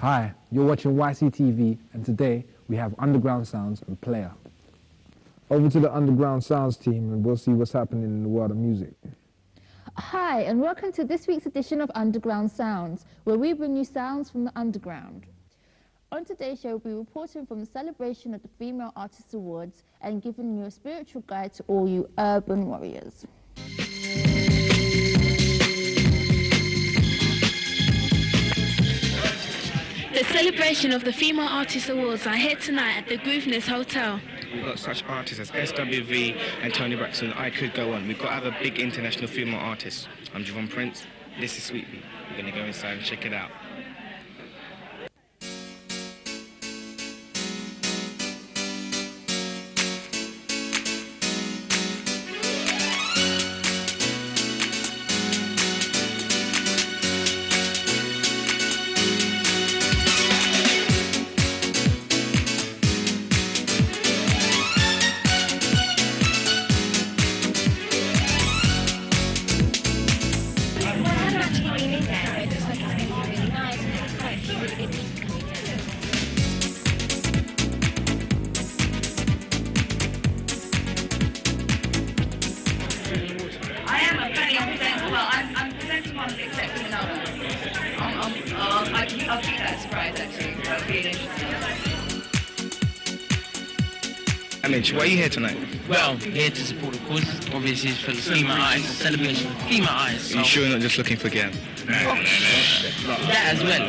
Hi, you're watching YCTV, and today we have Underground Sounds and Player. Over to the Underground Sounds team, and we'll see what's happening in the world of music. Hi, and welcome to this week's edition of Underground Sounds, where we bring you sounds from the underground. On today's show, we'll be reporting from the celebration of the Female Artist Awards and giving you a spiritual guide to all you urban warriors. The celebration of the Female Artist Awards are here tonight at the Grosvenor Hotel. We've got such artists as SWV and Tony Braxton. I could go on. We've got other big international female artists. I'm Javon Prince. This is Sweet Bee. We're going to go inside and check it out. I'll keep that a surprise, actually. That would be an interesting. Mitch, why are you here tonight? Well, here to support, of course, obviously for the female artists, the celebration of female artists. Are you sure you're not just looking for girl? That as well.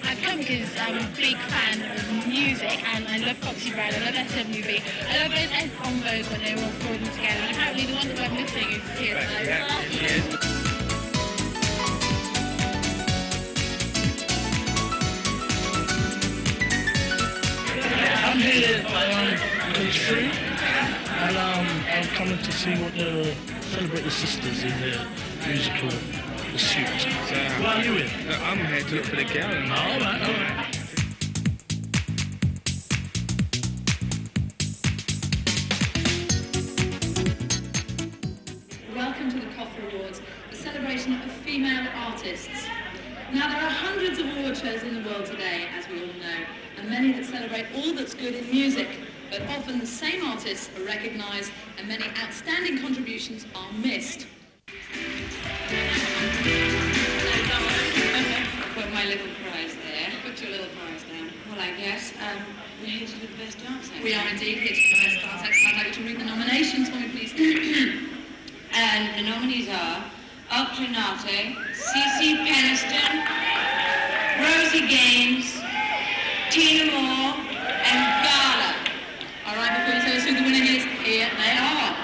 I've come because I'm a big fan of music and I love Foxy Brown, I love SWV, I love those S combos when they all perform together, and apparently the one that I'm missing is here tonight. I'm here Coach 3, and I'm coming to see what the celebrate the sisters in their musical pursuit. So, Why are you here? I'm here to look for the girl. All right. Welcome to the Cofa Awards, the celebration of female artists. Now, there are hundreds of award shows in the world today, as we all know, and many that celebrate all that's good in music, but often the same artists are recognised and many outstanding contributions are missed. Put my little prize there. Put your little prize down. Well, I guess we're here to do the best dance act. We are indeed here to do the best dance act. I'd like you to read the nominations for me, please. And the nominees are Alternate, Cece Peniston, Rosie Gaines, Tina Moore, and Gala. All right, before you tell us who the winner is, here they are.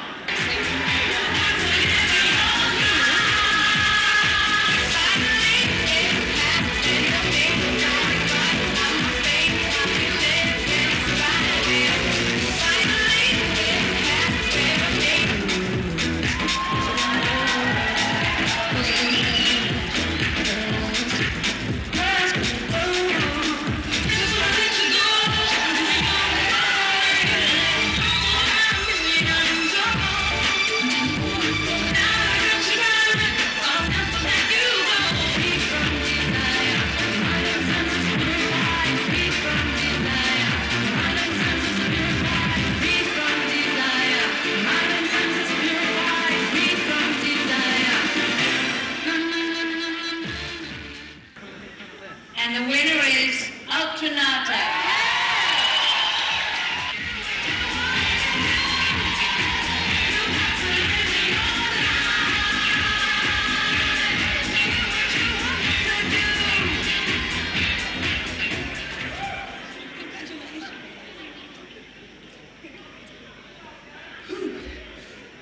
and the winner is Alternate.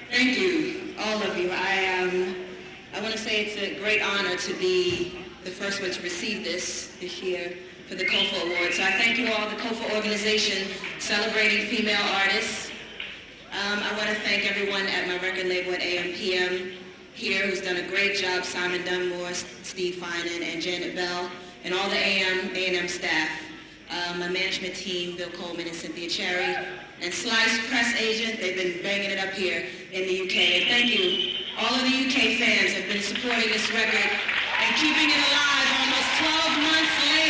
Thank you, all of you. I want to say it's a great honor to be the first one to receive this year for the Cofa Awards. So I thank you all, the Cofa organization celebrating female artists. I want to thank everyone at my record label at AM/PM here who's done a great job, Simon Dunmore, Steve Finan, and Janet Bell, and all the A&M staff. My management team, Bill Coleman and Cynthia Cherry, and Slice press agent. They've been banging it up here in the UK. And thank you all of the UK fans have been supporting this record and keeping it alive almost 12 months later.